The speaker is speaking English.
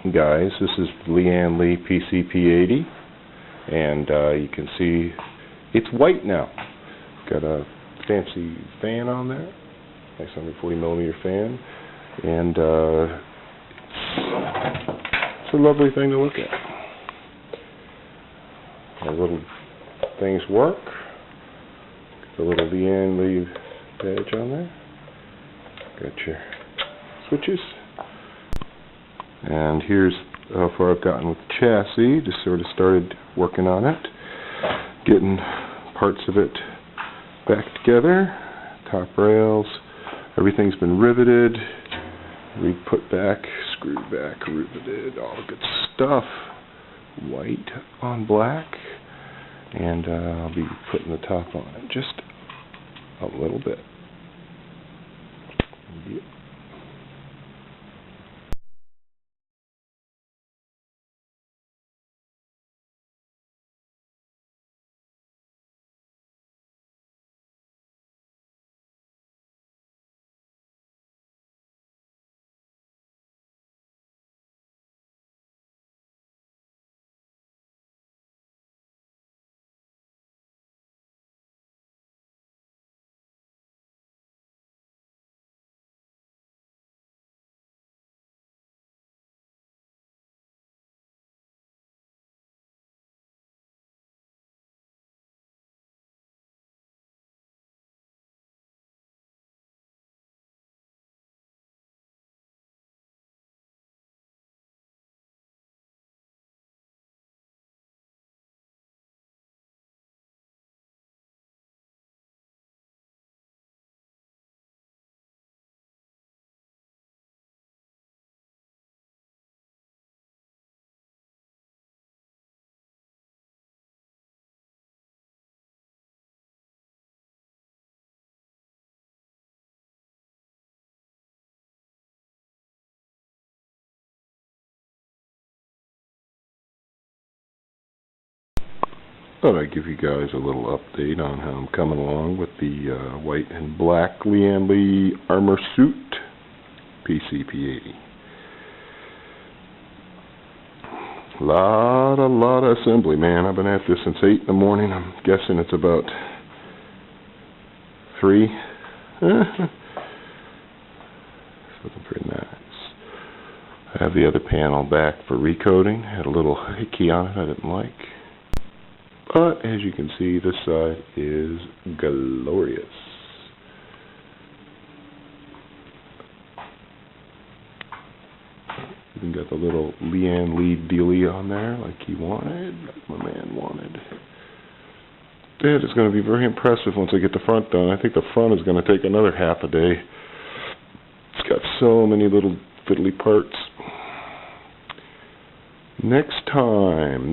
guys, this is Lian Lee PCP80, and you can see it's white now. Got a fancy fan on there, nice 140mm fan, and it's a lovely thing to look at. Our little things work. The little Lian Lee badge on there. Got your switches. And here's how far I've gotten with the chassis. Just sort of started working on it, getting parts of it back together. Top rails, everything's been riveted, re-put back, screwed back, riveted, all the good stuff. White on black, and I'll be putting the top on it just a little bit. Yep. Thought I'd give you guys a little update on how I'm coming along with the white and black Lian Lee armor suit PCP80. Lot of assembly, man. I've been at this since 8 in the morning. I'm guessing it's about 3. Something pretty nice. I have the other panel back for recoating. Had a little hickey on it I didn't like. But as you can see, this side is glorious. Even got the little Lian Lee dealie on there like he wanted, like my man wanted. That is going to be very impressive once I get the front done. I think the front is going to take another half a day. It's got so many little fiddly parts. Next time.